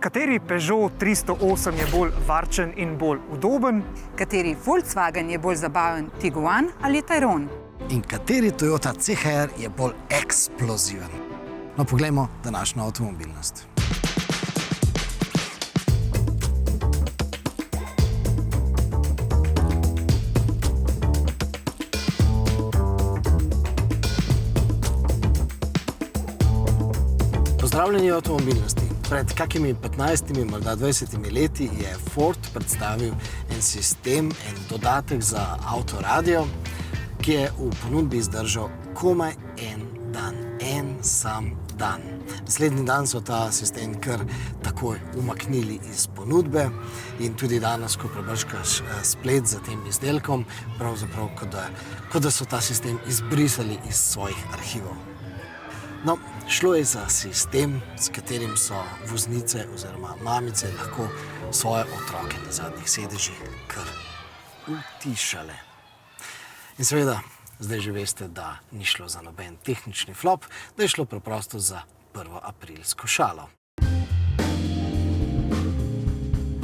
Kateri Peugeot 308 je bolj varčen in bolj udoben? Kateri Volkswagen je bolj zabaven, Tiguan ali Tayron? In kateri Toyota CHR je bolj eksploziven? No, poglejmo današnjo avtomobilnost. Pozdravljeni v avtomobilnosti. Pred kakimi 15, morda 20 leti je Ford predstavil en sistem, en dodatek za avtoradio, ki je v ponudbi zdržal komaj en dan, en sam dan. Naslednji dan so ta sistem kar takoj umaknili iz ponudbe in tudi danes, ko prebrškaš splet za tem izdelkom, pravzaprav kot da so ta sistem izbrisali iz svojih arhivov. No, šlo je za sistem, s katerim so voznice oziroma mamice lahko svoje otroke na zadnjih sedežih kar utišale. In seveda, zdaj že veste, da ni šlo za noben tehnični flop, da je šlo preprosto za 1. aprilsko šalo.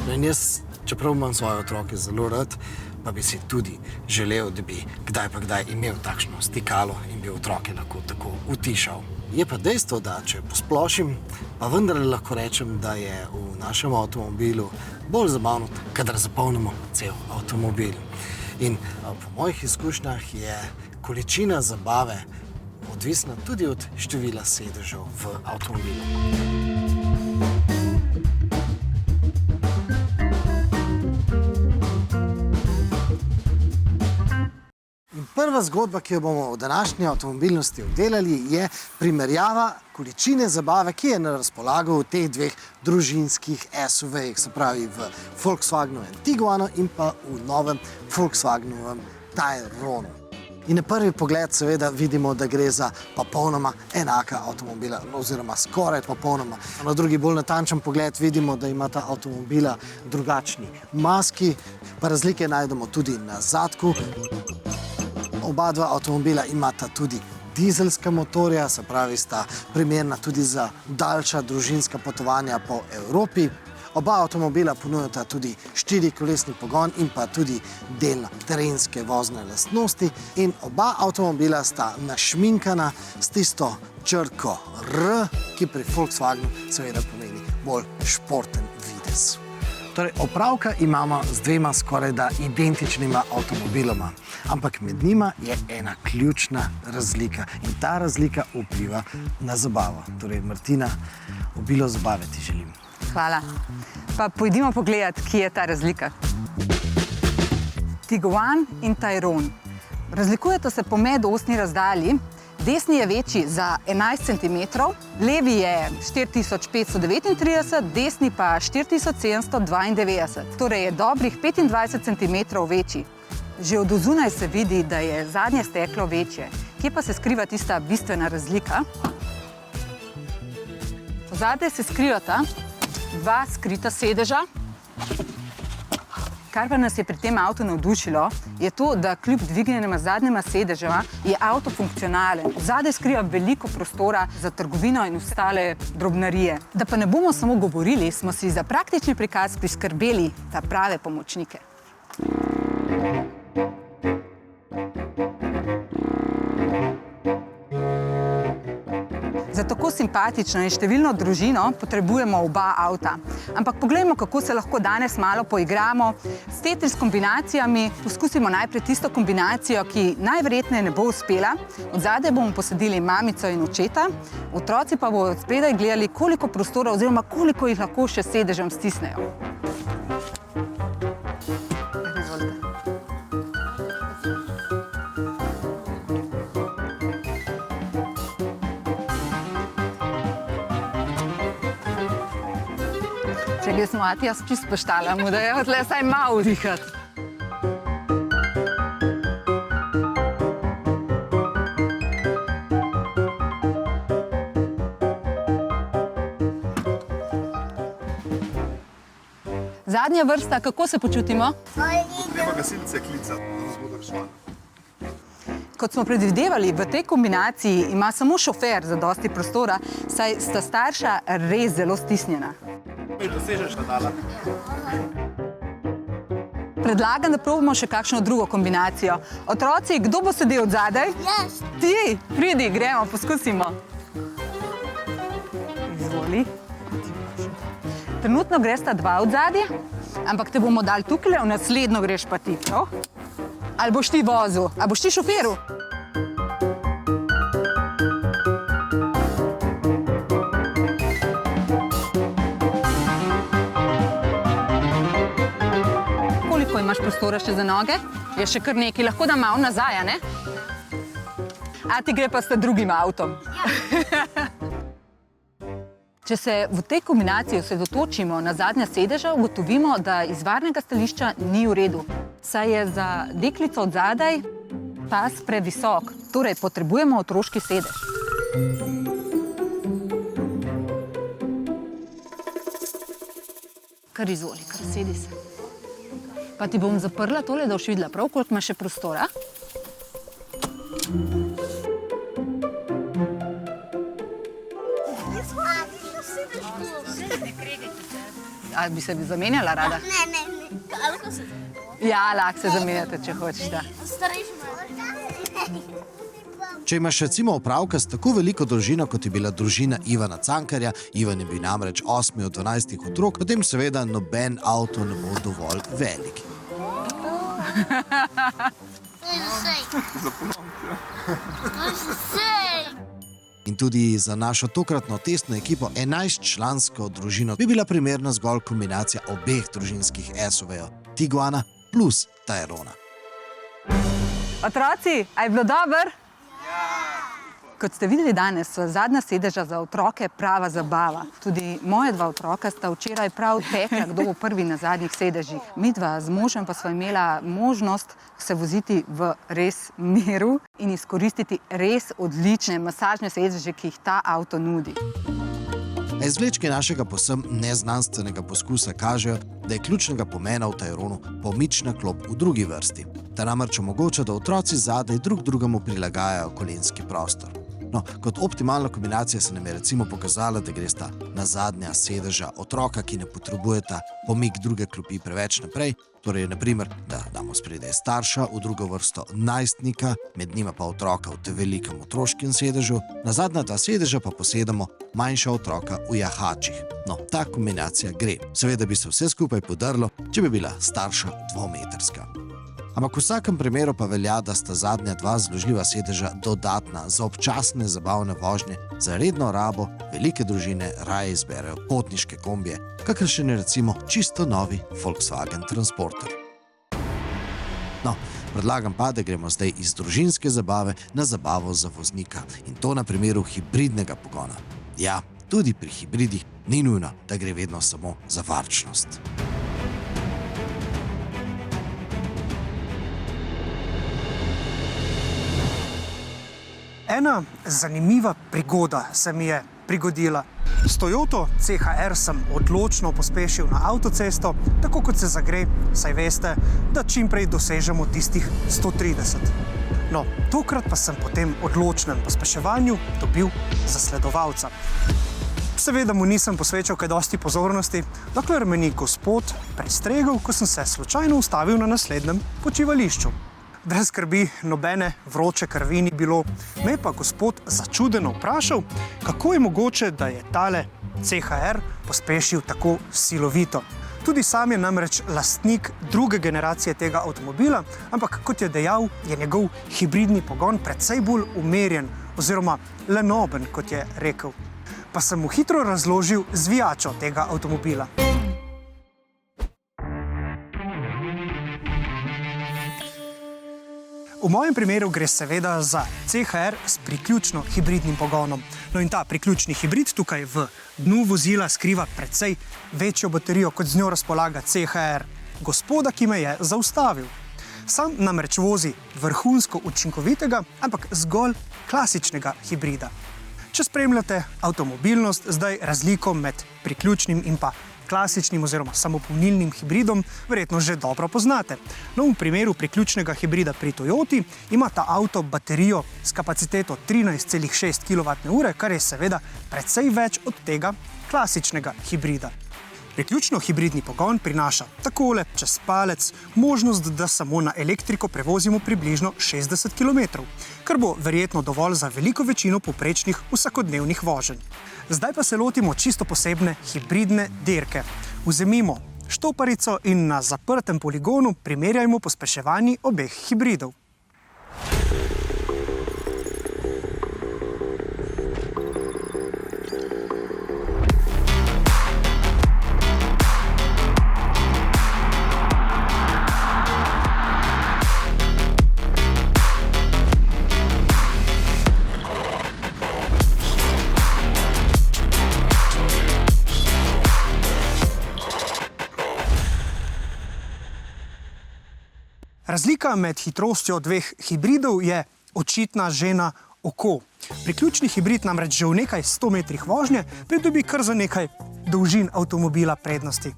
No in jaz, čeprav imam svoje otroke zelo rad, pa bi si tudi želel, da bi kdaj pa kdaj imel takšno stikalo in bi otroke lahko tako utišal. Je pa dejstvo, da če posplošim, pa vendarle lahko rečem, da je v našem avtomobilu bolj zabavno, kadar zapolnimo cel avtomobil. In po mojih izkušnjah je količina zabave odvisna tudi od števila sedežev v avtomobilu. Prva zgodba, ki jo bomo v današnji avtomobilnosti obdelali, je primerjava količine zabave, ki je na razpolago v teh dveh družinskih SUV-jih, se pravi v Volkswagenovem Tiguanu in pa v novem Volkswagenovem Tayronu. In na prvi pogled seveda vidimo, da gre za popolnoma enaka avtomobila, oziroma skoraj popolnoma. Na drugi bolj natančen pogled vidimo, da imata avtomobila drugačni maski, pa razlike najdemo tudi na zadku. Oba dva avtomobila imata tudi dizelska motorja, se pravi, sta primerna tudi za daljša družinska potovanja po Evropi. Oba avtomobila ponujata tudi 4-kolesni pogon in pa tudi delno terenske vozne lastnosti. In oba avtomobila sta našminkana s tisto črko R, ki pri Volkswagenu seveda pomeni bolj športen videz. Torej, opravka imamo z dvema skorajda identičnima avtomobiloma, ampak med njima je ena ključna razlika in ta razlika vpliva na zabavo. Torej, Martina, obilo zabave ti želim. Hvala. Pa pojdimo pogledat, kje je ta razlika. Tiguan in Tayron. Razlikujeta se po medosni razdalji. Desni je večji za 11 cm, levi je 4539, desni pa 4792, torej je dobrih 25 cm večji. Že od ozunaj se vidi, da je zadnje steklo večje. Kje pa se skriva tista bistvena razlika? Zadaj se skrivata dva skrita sedeža. Kar pa nas je pri tem avtu navdušilo, je to, da kljub dvignjenima zadnjima sedežema je avto funkcionalen. Zadaj skriva veliko prostora za trgovino in ostale drobnarije. Da pa ne bomo samo govorili, smo si za praktični prikaz priskrbeli ta prave pomočnike. Za tako simpatično in številno družino potrebujemo oba avta. Ampak poglejmo, kako se lahko danes malo poigramo. S Tetris kombinacijami poskusimo najprej tisto kombinacijo, ki najverjetneje ne bo uspela. Od zadaj bomo posadili mamico in očeta, otroci pa bodo od spredaj gledali, koliko prostora oziroma koliko jih lahko še sedežem stisnejo. Če smo Matijas čisto poštala, mu da je odle vsaj malo vdihati. Zadnja vrsta, kako se počutimo? Treba gasilce klicati, da nas bodo reševali. Kot smo predvidevali, v tej kombinaciji ima samo šofer zadosti prostora, saj sta starša res zelo stisnjena. mi dosežeš nadala. Predlagam, da probamo še kakšno drugo kombinacijo. Otroci, kdo bo sedel od zadaj? Jaz. Ti, pridi, gremo, poskusimo. Izvoli. Trenutno gresta dva od zadaj, ampak te bomo dali tukaj, v naslednjo greš pa ti, prav? Ali boš ti vozil, ali boš ti šoferil? Koliko imaš prostora še za noge? Je še kar nekaj, lahko da malo nazaj, a ne? A ti gre pa s drugim avtom? Če se v tej kombinaciji osredotočimo na zadnja sedeža, ugotovimo, da iz varnega stališča ni v redu. Saj je za deklico od zadaj pas previsok, torej potrebujemo otroški sedež. Kar izvoli, kar sedi se. Pa ti bom zaprla tole, da boš videla prav, koliko ima še prostora. A bi se zamenjala rada? Ne. Lahko se Ja, lahko se zamenjate, če hočeš, da. starejši malo. Če imaš recimo opravka s tako veliko družino, kot je bila družina Ivana Cankarja, Ivan je bil namreč 8 od 12 otrok, potem seveda noben avto ne bo dovolj velik. To je za sej. In tudi za našo tokratno testno ekipo 11-člansko družino bi bila primerna zgolj kombinacija obeh družinskih SUV-jev, Tiguana plus Tairona. Otroci, a je bilo dobro? Kot ste videli danes, so zadnja sedeža za otroke prava zabava. Tudi moje dva otroka sta včeraj prav tekla, kdo bo prvi na zadnjih sedežih. Midva z možem pa sva imela možnost se voziti v res miru in izkoristiti res odlične masažne sedeže, ki jih ta avto nudi. Izvlečke našega povsem neznanstvenega poskusa kažejo, da je ključnega pomena v Taironu pomična klop v drugi vrsti. Ta namreč omogoča, da otroci zadaj drug drugemu prilagajajo kolenski prostor. No, kot optimalna kombinacija se nam je recimo pokazala, da gresta na zadnja sedeža otroka, ki ne potrebujeta pomik druge klopi preveč naprej, torej naprimer, da damo spredaj starša, v drugo vrsto najstnika, med njima pa otroka v velikem otroškem sedežu, na zadnja dva sedeža pa posedamo manjša otroka v jahačih. No, ta kombinacija gre. Seveda bi se vse skupaj podrlo, če bi bila starša dvometrska. Ampak v vsakem primeru pa velja, da sta zadnja dva zložljiva sedeža dodatna za občasne zabavne vožnje, za redno rabo velike družine raje izberejo potniške kombije, kakršen je recimo čisto novi Volkswagen Transporter. No, predlagam pa, da gremo zdaj iz družinske zabave na zabavo za voznika in to na primeru hibridnega pogona. Ja, tudi pri hibridih ni nujno, da gre vedno samo za varčnost. Ena zanimiva prigoda se mi je prigodila. S Toyoto CHR sem odločno pospešil na avtocesto, tako kot se zagre, saj veste, da čim prej dosežemo tistih 130. No, tokrat pa sem po tem odločnem pospeševanju dobil zasledovalca. Seveda mu nisem posvečal kaj dosti pozornosti, dokler me ni gospod prestregel, ko sem se slučajno ustavil na naslednjem počivališču. Brez skrbi, nobene vroče krvi ni bilo, me pa gospod začudeno vprašal, kako je mogoče, da je tale CHR pospešil tako silovito. Tudi sam je namreč lastnik druge generacije tega avtomobila, ampak kot je dejal, je njegov hibridni pogon precej bolj umerjen oziroma lenoben, kot je rekel. Pa sem mu hitro razložil zvijačo tega avtomobila. V mojem primeru gre seveda za CHR s priključno hibridnim pogonom. No in ta priključni hibrid tukaj v dnu vozila skriva precej večjo baterijo, kot z njo razpolaga CHR gospoda, ki me je zaustavil. Sam namreč vozi vrhunsko učinkovitega, ampak zgolj klasičnega hibrida. Če spremljate avtomobilnost, zdaj razliko med priključnim in pa klasičnim oziroma samopolnilnim hibridom verjetno že dobro poznate. No, v primeru priključnega hibrida pri Toyoti ima ta avto baterijo s kapaciteto 13,6 kWh, kar je seveda precej več od tega klasičnega hibrida. Priključno hibridni pogon prinaša takole čez palec možnost, da samo na elektriko prevozimo približno 60 km, kar bo verjetno dovolj za veliko večino povprečnih vsakodnevnih voženj. Zdaj pa se lotimo čisto posebne hibridne dirke. Vzemimo štoparico in na zaprtem poligonu primerjajmo pospeševanji obeh hibridov. Razlika med hitrostjo dveh hibridov je očitna že na oko. Priključni hibrid namreč že v nekaj 100 metrih vožnje pridobi kar za nekaj dolžin avtomobila prednosti.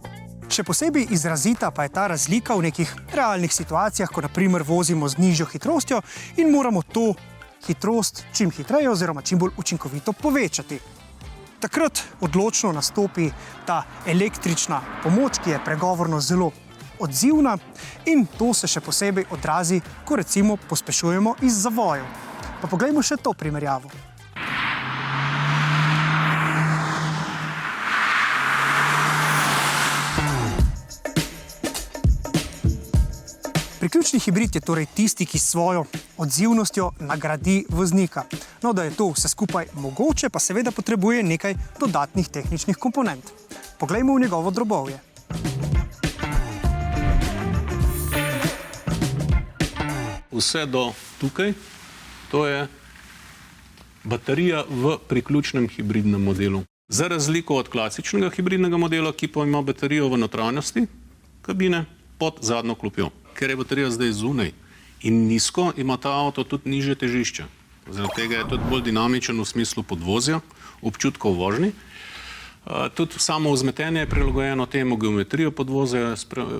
Še posebej izrazita pa je ta razlika v nekih realnih situacijah, ko na primer vozimo z nižjo hitrostjo in moramo to hitrost čim hitreje oziroma čim bolj učinkovito povečati. Takrat odločno nastopi ta električna pomoč, ki je pregovorno zelo odzivna, in to se še posebej odrazi, ko recimo pospešujemo iz zavojev. Pa poglejmo še to primerjavo. Priključni hibrid je torej tisti, ki s svojo odzivnostjo nagradi voznika. No, da je to vse skupaj mogoče, pa seveda potrebuje nekaj dodatnih tehničnih komponent. Poglejmo v njegovo drobovje. Vse do tukaj, to je baterija v priključnem hibridnem modelu. Za razliko od klasičnega hibridnega modela, ki pa ima baterijo v notranjosti kabine pod zadnjo klopjo. Ker je baterija zdaj zunaj in nizko, ima ta avto tudi nižje težišče. Zaradi tega je tudi bolj dinamičen v smislu podvozja, občutkov vožnji. Tudi samo vzmetenje je prilagojeno temu, geometrija podvozja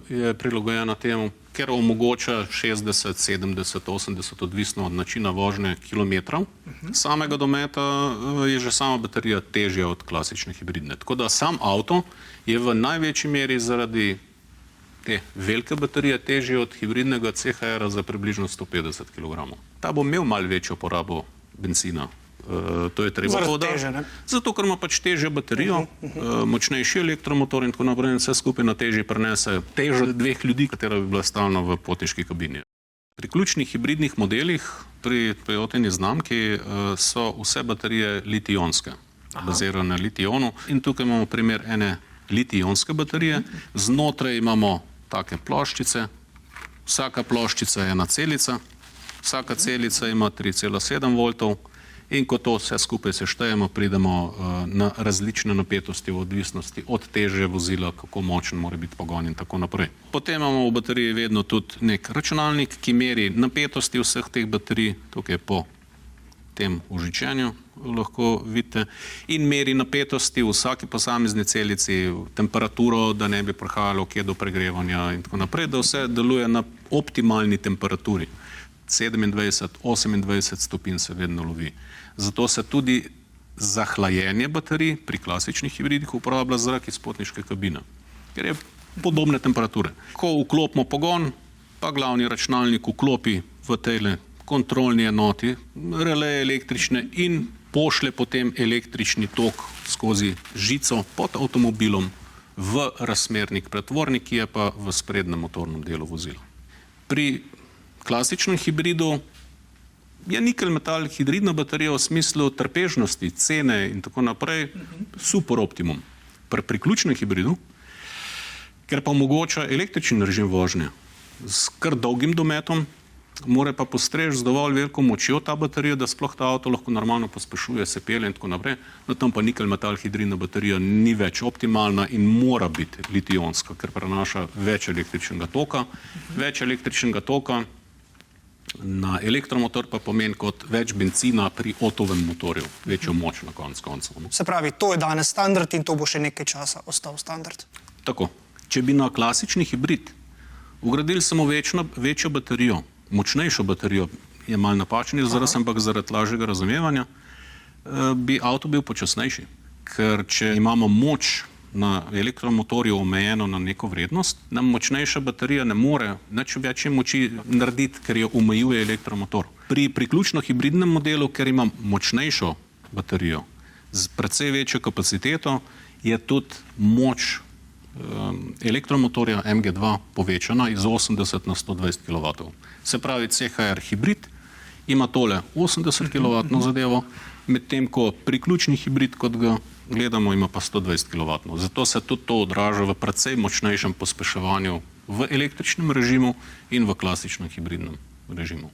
je prilagojena temu, ker omogoča 60, 70, 80, odvisno od načina vožnje kilometrov. Samega dometa je že sama baterija težja od klasične hibridne. Tako da sam avto je v največji meri zaradi te velike baterije težji od hibridnega CHR-a za približno 150 kg. Ta bo imel malo večjo porabo benzina. To je treba poudariti. Zato, ker ima pač težjo baterijo, močnejši elektromotor in tako naprej, in vse skupaj na teži prenese težo dveh ljudi, katera bi bila stalno v potniški kabini. Pri ključnih hibridnih modelih, pri Toyotini znamki, so vse baterije litij-ionske, bazirane na litij-ionu. In tukaj imamo primer ene litij-ionske baterije. Znotraj imamo take ploščice. Vsaka ploščica je ena celica. Vsaka celica ima 3,7 voltov. In ko to vse skupaj seštejemo, pridemo na različne napetosti v odvisnosti od teže vozila, kako močen mora biti pogon in tako naprej. Potem imamo v bateriji vedno tudi nek računalnik, ki meri napetosti vseh teh baterij, tukaj po tem užičenju lahko vidite, in meri napetosti v vsaki posamezni celici, temperaturo, da ne bi prihajalo kje do pregrevanja in tako naprej, da vse deluje na optimalni temperaturi. 27, 28 stopinj se vedno lovi. Zato se tudi za hlajenje baterij pri klasičnih hibridih uporablja zrak iz potniške kabine, ker je podobne temperature. Ko vklopimo pogon, pa glavni računalnik vklopi v tejle kontrolni enoti releje električne in pošlje potem električni tok skozi žico pod avtomobilom v razmernik pretvornik, ki je pa v sprednjem motornem delu vozila. Pri klasičnem hibridu je nikel metal hibridna baterija v smislu trpežnosti, cene in tako naprej super optimum. Pri priključnem hibridu, ker pa omogoča električni režim vožnje s kar dolgim dometom, mora pa postreči z dovolj veliko močjo ta baterija, da sploh ta avto lahko normalno pospešuje, se pelje in tako naprej. No, tam pa nikel metal hibridna baterija ni več optimalna in mora biti litij-ionska, ker prenaša več električnega toka. Več električnega toka na elektromotor pa pomeni kot več benzina pri Ottovem motorju, večjo moč na koncu koncev. Se pravi, to je danes standard in to bo še nekaj časa ostal standard. Tako. Če bi na klasični hibrid vgradili samo večjo baterijo, močnejšo baterijo, je malo napačen izraz, ampak zaradi lažjega razumevanja, bi avto bil počasnejši. Ker če imamo moč na elektromotorju omejeno na neko vrednost, nam močnejša baterija ne more nič več moči narediti, ker jo omejuje elektromotor. Pri priključno hibridnem modelu, ker ima močnejšo baterijo z precej večjo kapaciteto, je tudi moč elektromotorja MG2 povečana iz 80 na 120 kW. Se pravi, CHR hibrid ima tole 80 kW zadevo, medtem ko priključni hibrid, kot ga gledamo, ima pa 120 kW. Zato se tudi to odraža v precej močnejšem pospeševanju v električnem režimu in v klasičnem hibridnem režimu.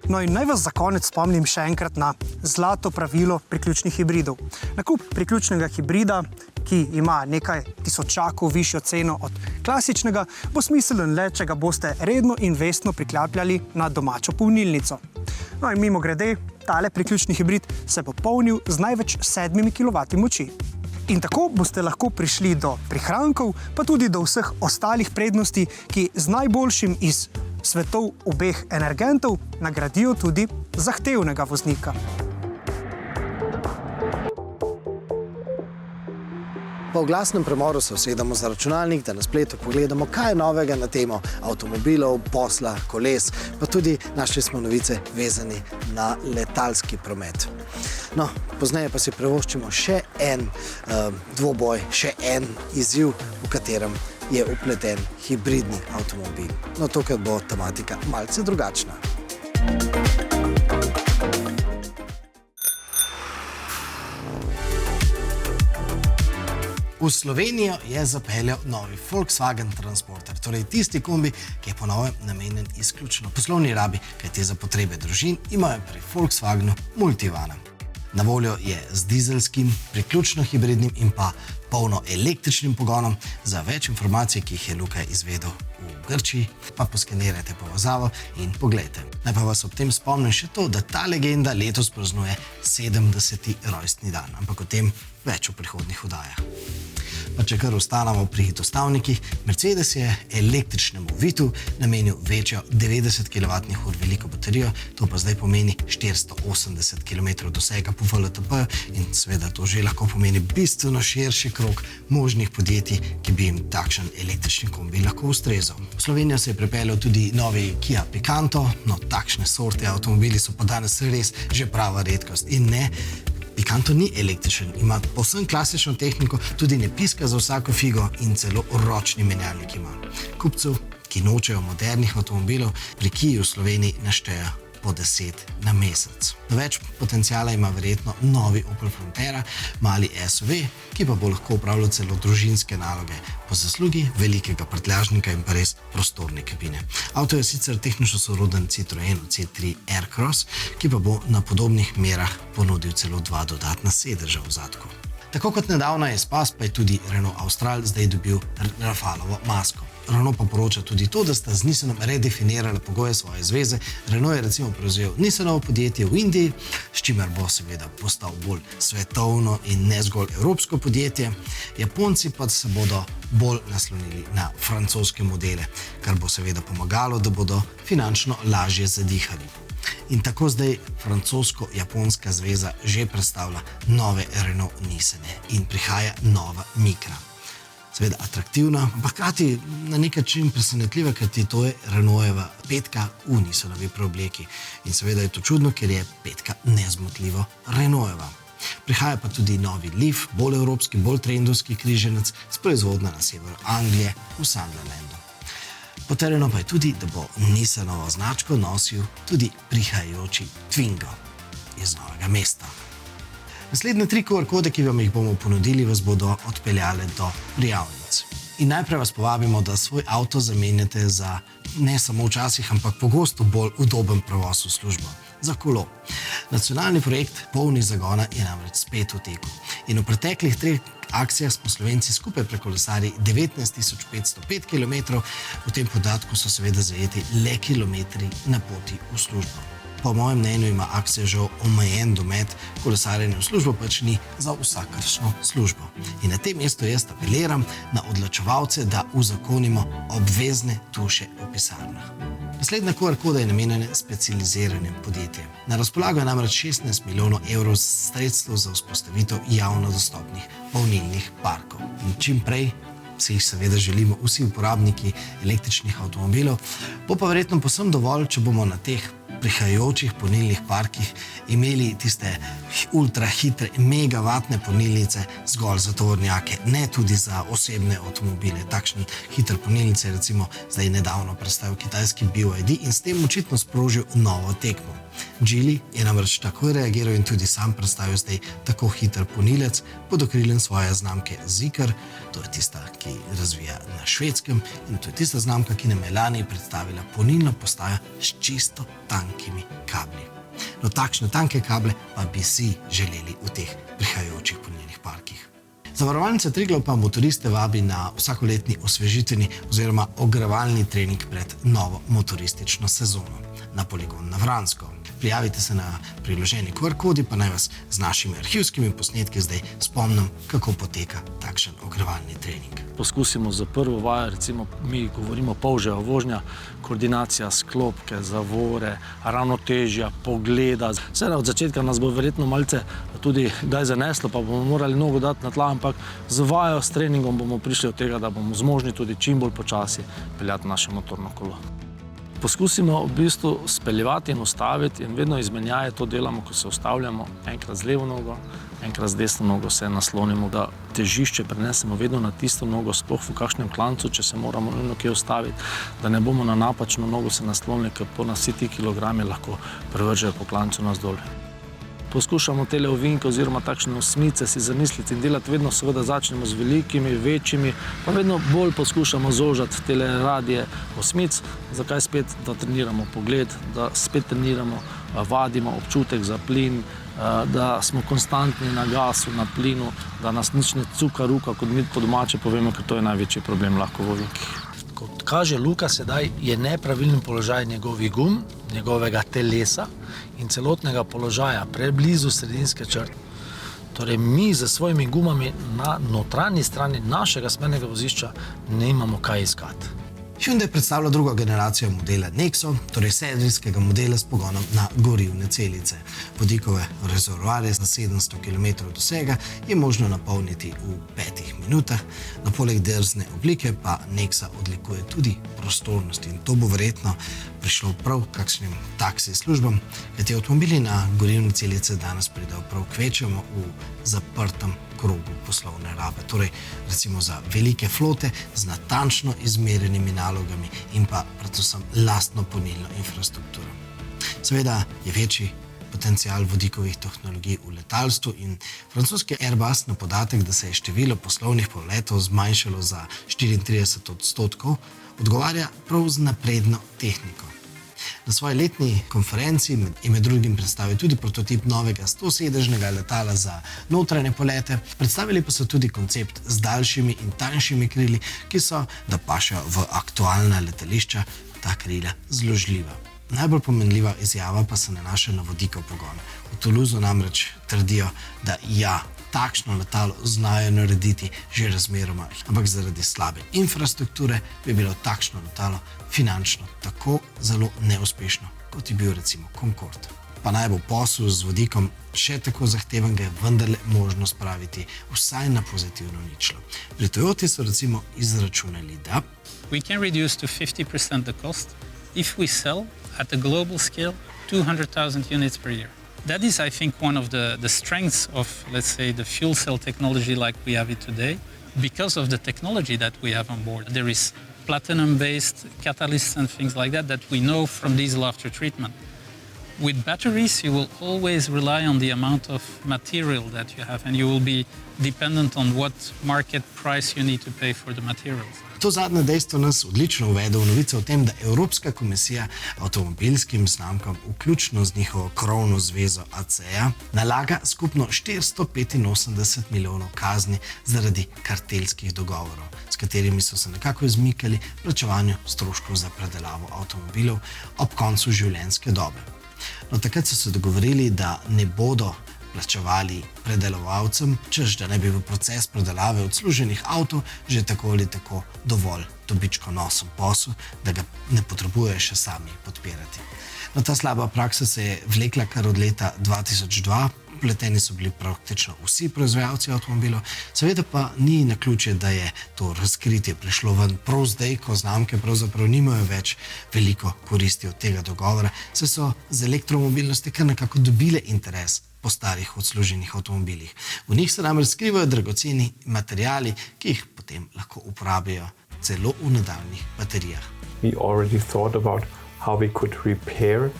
No in naj vas za konec spomnim še enkrat na zlato pravilo priključnih hibridov. Nakup priključnega hibrida, ki ima nekaj tisočakov višjo ceno od klasičnega, bo smiseln le, če ga boste redno in vestno priklapljali na domačo polnilnico. No in mimogrede, tale priključni hibrid se bo polnil z največ 7 kW moči. In tako boste lahko prišli do prihrankov, pa tudi do vseh ostalih prednosti, ki z najboljšim iz svetov obeh energentov nagradijo tudi zahtevnega voznika. Po oglasnem premoru se usedemo za računalnik, da na spletu pogledamo, kaj je novega na temo avtomobilov, posla, koles, pa tudi našli smo novice vezani na letalski promet. No, pozneje pa si privoščimo še en dvoboj, še en izziv, v katerem je upleten hibridni avtomobil. No, tokrat bo tematika malce drugačna. V Slovenijo je zapeljal novi Volkswagen Transporter, torej tisti kombi, ki je po novem namenjen izključno poslovni rabi, kajti za potrebe družin imajo pri Volkswagenu multivana. Na voljo je z dizelskim, priključno hibridnim in pa polno električnim pogonom. Za več informacij, ki jih je Luka izvedel v Grčiji, pa poskenirajte povezavo in poglejte. Naj pa vas ob tem spomnim še to, da ta legenda letos praznuje 70. rojstni dan, ampak o tem več v prihodnjih oddajah. Pa če kar ostanemo pri dostavnikih, Mercedes je električnemu Vitu namenil večjo 90 kWh veliko baterijo, to pa zdaj pomeni 480 km dosega po VLTP in seveda to že lahko pomeni bistveno širši krog možnih podjetij, ki bi jim takšen električni kombi lahko ustrezal. V Slovenijo se je pripeljal tudi novi Kia Picanto, no takšne sorte avtomobili so pa danes res že prava redkost in ne, Picanto ni električen, ima povsem klasično tehniko, tudi ne piska za vsako figo in celo ročni menjalnik ima. Kupcev, ki nočejo modernih avtomobilov, pri Kii v Sloveniji naštejo po 10 na mesec. Več potencijala ima verjetno novi Opel Frontera, mali SUV, ki pa bo lahko upravljal celo družinske naloge po zaslugi velikega prtljažnika in pa res prostorne kabine. Avto je sicer tehnično soroden Citroenu C3 Aircross, ki pa bo na podobnih merah ponudil celo 2 dodatna sedeža v zadku. Tako kot nedavno je spas, pa je tudi Renault Austral zdaj dobil Rafalovo masko. Renault pa poroča tudi to, da sta z Nissanom redefinirala pogoje svoje zveze. Renault je recimo prevzel Nissanovo podjetje v Indiji, s čimer bo seveda postal bolj svetovno in ne zgolj evropsko podjetje. Japonci pa se bodo bolj naslonili na francoske modele, kar bo seveda pomagalo, da bodo finančno lažje zadihali. In tako zdaj francosko-japonska zveza že predstavlja nove Renault Nissane in prihaja nova Micra. Seveda atraktivna, ampak hkrati na nek način presenetljiva, ker to je Renaultova petka v Nissanovi preobleki. In seveda je to čudno, ker je petka nezmotljivo Renaultova. Prihaja pa tudi novi Leaf, bolj evropski, bolj trendovski križenec s proizvodnjo na severu Anglije v Sunderlandu. Potrjeno pa je tudi, da bo Nissanovo značko nosil tudi prihajajoči Twingo iz Novega mesta. Naslednje 3 QR kode, ki vam jih bomo ponudili, vas bodo odpeljale do prijavnic. In najprej vas povabimo, da svoj avto zamenjate za ne samo včasih, ampak pogosto bolj udoben prevoz v službo, za kolo. Nacionalni projekt Polni zagona je namreč spet v teku. In v preteklih 3 akcijah smo Slovenci skupaj prekolesarili 19.505 km, v tem podatku so seveda zajeti le kilometri na poti v službo. Po mojem mnenju ima akcija žal omejen domet, kolesarjenje v službo pač ni za vsakršno službo. In na tem mestu jaz apeliram na odločevalce, da uzakonimo obvezne tuše v pisarnah. Naslednja QR-koda je namenjena specializiranim podjetjem. Na razpolago je namreč 16 milijonov evrov sredstev za vzpostavitev javno dostopnih polnilnih parkov. In čim prej si jih seveda želimo vsi uporabniki električnih avtomobilov, bo pa verjetno povsem dovolj, če bomo na teh prihajajočih polnilnih parkih imeli tiste ultrahitre, megavatne polnilnice zgolj za tovornjake, ne tudi za osebne avtomobile. Takšne hitre polnilnice je recimo zdaj nedavno predstavil kitajski BYD in s tem očitno sprožil novo tekmo. Geely je namreč takoj reagiral in tudi sam predstavil zdaj tako hiter polnilec pod okriljem svoje znamke Zeekr. To je tista, ki razvija na Švedskem, in to je tista znamka, ki nam je lani predstavila polnilno postajo s čisto tankimi kabli. No, takšne tanke kable pa bi si želeli v teh prihajajočih polnilnih parkih. Zavarovalnica Triglav pa motoriste vabi na vsakoletni osvežitveni oziroma ogrevalni trening pred novo motoristično sezono na poligon na Vransko. Prijavite se na priloženi QR-kodi, pa naj vas z našimi arhivskimi posnetki zdaj spomnim, kako poteka takšen ogrevalni trening. Poskusimo za prvo vajo, recimo mi govorimo polževa vožnja, koordinacija sklopke, zavore, ravnotežja, pogleda. Seveda od začetka nas bo verjetno malce tudi kdaj zaneslo, pa bomo morali nogo dati na tla, ampak z vajo, s treningom bomo prišli od tega, da bomo zmožni tudi čim bolj počasi peljati naše motorno kolo. Poskusimo v bistvu speljevati in ustaviti in vedno izmenjaje to delamo, ko se ustavljamo, enkrat z levo nogo, enkrat z desno nogo se naslonimo, da težišče prenesemo vedno na tisto nogo, sploh v kakšnem klancu, če se moramo nujno kje ustaviti, da ne bomo na napačno nogo se naslonili, ker po nas vsi ti kilogrami lahko prevržejo po klancu nas dol. Poskušamo tele ovinke oziroma takšne osmice si zamisliti in delati vedno seveda začnemo z velikimi, večjimi, pa vedno bolj poskušamo zožati tele radije osmic. Zakaj spet? Da treniramo pogled, da spet treniramo, vadimo občutek za plin, da smo konstantni na gasu, na plinu, da nas nič ne cuka ruka, kot mi po domače povemo, ker to je največji problem lahko v ovinkih. Kot kaže Luka sedaj, je nepravilen položaj njegovih gum, njegovega telesa in celotnega položaja preblizu sredinske črte. Torej, mi z svojimi gumami na notranji strani našega smernega vozišča ne imamo kaj iskati. Hyundai predstavlja drugo generacijo modela Nexo, torej serijskega modela s pogonom na gorivne celice. Vodikove rezervoarje za 700 km dosega je možno napolniti v 5 minutah. Na poleg drzne oblike pa Nexa odlikuje tudi prostornost in to bo verjetno prišlo prav kakšnim taksi službam, kajti avtomobili na gorivne celice danes pridejo prav kvečemo v zaprtem krogu poslovne rabe, torej recimo za velike flote z natančno izmerjenimi nalogami in pa predvsem lastno polnilno infrastrukturo. Seveda je večji potencial vodikovih tehnologij v letalstvu in francoski Airbus na podatek, da se je število poslovnih poletov zmanjšalo za 34%, odgovarja prav z napredno tehniko. Na svoji letni konferenci je med drugim predstavil tudi prototip novega 100-sedežnega letala za notranje polete, predstavili pa so tudi koncept z daljšimi in tanjšimi krili, ki so, da pašejo v aktualna letališča, ta krila zložljiva. Najbolj pomenljiva izjava pa se nanaša na vodikov pogon. V Toulouseu namreč trdijo, da ja, takšno letalo znajo narediti že razmeroma, ampak zaradi slabe infrastrukture bi bilo takšno letalo finančno tako zelo neuspešno, kot je bil recimo Concorde. Pa naj bo posel z vodikom še tako zahteven, ga je vendarle možno spraviti vsaj na pozitivno ničlo. Pri Toyoti so recimo izračunali, da we can reduce to 50% the cost if we sell at a global scale 200,000 units per year. That is, I think, one of the strengths of, let's say, the fuel cell technology like we have it today, because of the technology that we have on board. There is platinum-based catalysts and things like that we know from diesel after treatment. With batteries, you will always rely on the amount of material that you have, and you will be dependent on what market price you need to pay for the materials. To zadnje dejstvo nas odlično uvede v novico o tem, da Evropska komisija avtomobilskim znamkam, vključno z njihovo krovno zvezo ACEA, nalaga skupno 485 milijonov kazni zaradi kartelskih dogovorov, s katerimi so se nekako izmikali plačevanju stroškov za predelavo avtomobilov ob koncu življenjske dobe. No, takrat so se dogovorili, da ne bodo plačevali predelovalcem, češ da ne bi v proces predelave odsluženih avtov že tako ali tako dovolj dobičkonosen posel, da ga ne potrebujejo še sami podpirati. No, ta slaba praksa se je vlekla kar od leta 2002, vpleteni so bili praktično vsi proizvajalci avtomobilov, seveda pa ni naključje, da je to razkritje prišlo ven prav zdaj, ko znamke pravzaprav nimajo več veliko koristi od tega dogovora, saj so z elektromobilnosti kar nekako dobile interes po starih odsluženih avtomobilih. V njih se namreč skrivajo dragoceni materiali, ki jih potem lahko uporabijo celo v nadaljnjih baterijah. We already thought about how we could repair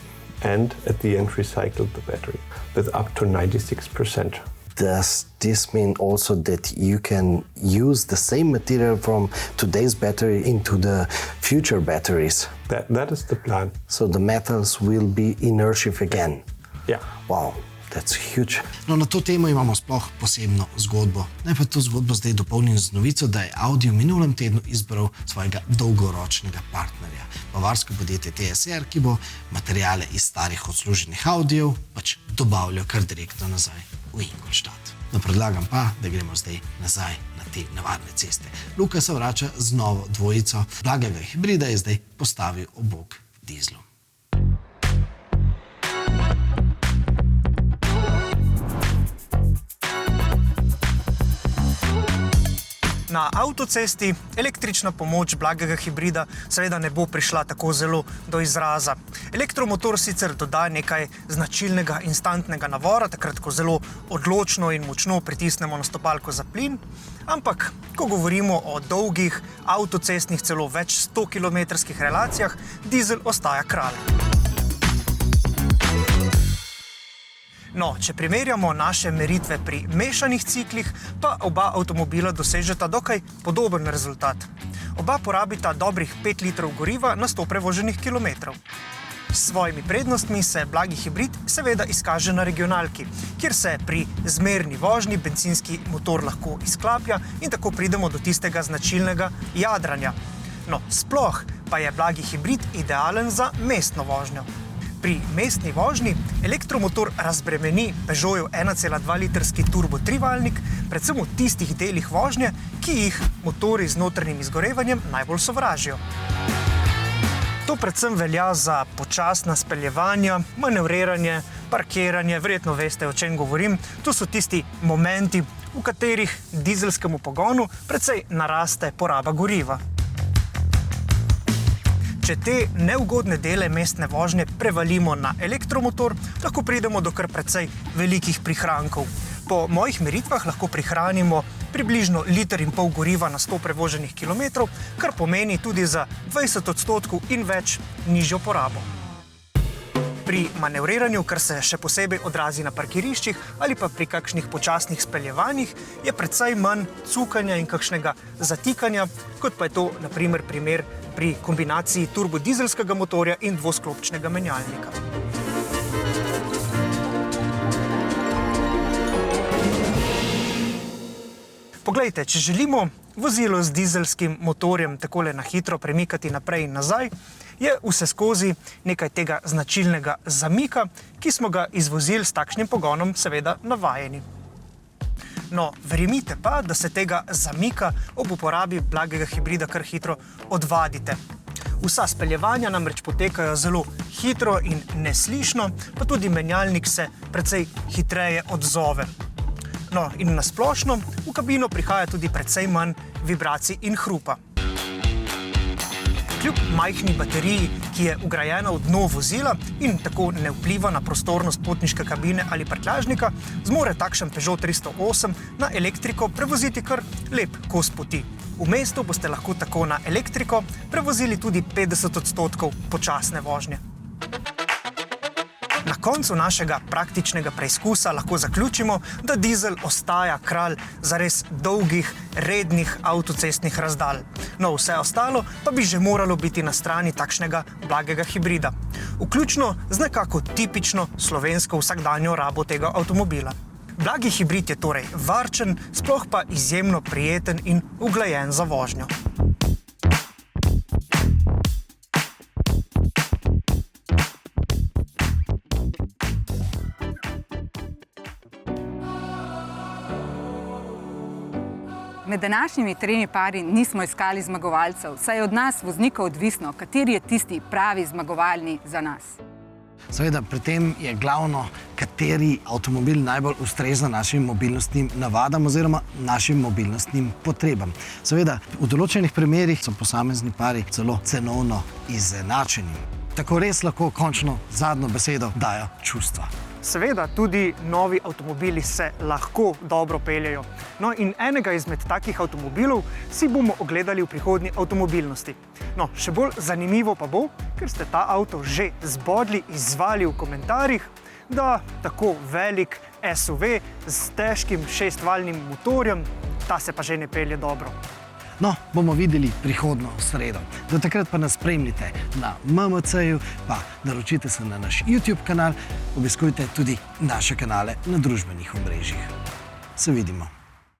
and at the end recycle the battery with up to 96%. Does this mean also that you can use the same material from today's battery into the future batteries? That is the plan. So the metals will be inert again? Yeah. Wow. That's huge. No, na to temo imamo sploh posebno zgodbo. Naj pa to zgodbo zdaj dopolnim z novico, da je Audi v minulem tednu izbral svojega dolgoročnega partnerja. Bavarsko podjetje TSR, ki bo materijale iz starih odsluženih Audijev pač dobavljal kar direktno nazaj v Ingolstadt. No, predlagam pa, da gremo zdaj nazaj na te nevarne ceste. Luka se vrača z novo dvojico. Blagega hibrida je zdaj postavil ob bok dizlu. Na avtocesti električna pomoč blagega hibrida seveda ne bo prišla tako zelo do izraza. Elektromotor sicer doda nekaj značilnega instantnega navora, takrat ko zelo odločno in močno pritisnemo na stopalko za plin, ampak ko govorimo o dolgih avtocestnih celo več 100-kilometrskih relacijah, dizel ostaja kralj. No, če primerjamo naše meritve pri mešanih ciklih, pa oba avtomobila dosežeta dokaj podoben rezultat. Oba porabita dobrih 5 litrov goriva na 100 prevoženih kilometrov. S svojimi prednostmi se blagi hibrid seveda izkaže na regionalki, kjer se pri zmerni vožnji bencinski motor lahko izklaplja in tako pridemo do tistega značilnega jadranja. No, sploh pa je blagi hibrid idealen za mestno vožnjo. Pri mestni vožnji elektromotor razbremeni Peugeotov 1,2 litrski turbo trivaljnik, predvsem v tistih delih vožnje, ki jih motorji z notranjim izgorevanjem najbolj sovražijo. To predvsem velja za počasna speljevanja, manevriranje, parkiranje, verjetno veste, o čem govorim. To so tisti momenti, v katerih dizelskemu pogonu precej naraste poraba goriva. Če te neugodne dele mestne vožnje prevalimo na elektromotor, lahko pridemo do kar precej velikih prihrankov. Po mojih meritvah lahko prihranimo približno 1,5 litra goriva na 100 prevoženih kilometrov, kar pomeni tudi za 20% in več nižjo porabo. Pri manevriranju, kar se še posebej odrazi na parkiriščih ali pa pri kakšnih počasnih speljevanjih, je precej manj cukanja in kakšnega zatikanja, kot pa je to na primer pri kombinaciji turbodizelskega motorja in dvosklopčnega menjalnika. Poglejte, če želimo vozilo z dizelskim motorjem takole na hitro premikati naprej in nazaj, je vseskozi nekaj tega značilnega zamika, ki smo ga iz vozil s takšnim pogonom seveda navajeni. No, verjemite pa, da se tega zamika ob uporabi blagega hibrida kar hitro odvadite. Vsa speljevanja namreč potekajo zelo hitro in neslišno, pa tudi menjalnik se precej hitreje odzove. No, in na splošno v kabino prihaja tudi precej manj vibracij in hrupa. Kljub majhni bateriji, ki je vgrajena v dno vozila in tako ne vpliva na prostornost potniške kabine ali prtljažnika, zmore takšen Peugeot 308 na elektriko prevoziti kar lep kos poti. V mestu boste lahko tako na elektriko prevozili tudi 50% počasne vožnje. Na koncu našega praktičnega preizkusa lahko zaključimo, da dizel ostaja kralj zares dolgih, rednih avtocestnih razdalj. No, vse ostalo pa bi že moralo biti na strani takšnega blagega hibrida. Vključno z nekako tipično slovensko vsakdanjo rabo tega avtomobila. Blagi hibrid je torej varčen, sploh pa izjemno prijeten in uglajen za vožnjo. Med današnjimi tremi pari nismo iskali zmagovalcev, saj je od nas voznikov odvisno, kateri je tisti pravi zmagovalni za nas. Seveda, pri tem je glavno, kateri avtomobil najbolj ustreza našim mobilnostnim navadam oziroma našim mobilnostnim potrebam. Seveda, v določenih primerih so posamezni pari celo cenovno izenačeni. Tako res lahko končno zadnjo besedo dajo čustva. Seveda, tudi novi avtomobili se lahko dobro peljejo. No, in enega izmed takih avtomobilov si bomo ogledali v prihodnji avtomobilnosti. No, še bolj zanimivo pa bo, ker ste ta avto že zbodli, izzvali v komentarjih, da tako velik SUV s težkim 6-valjnim motorjem, ta se pa že ne pelje dobro. No, bomo videli prihodnjo sredo. Do takrat pa nas spremljite na MMC-ju, pa naročite se na naš YouTube kanal, obiskujte tudi naše kanale na družbenih omrežjih. Se vidimo.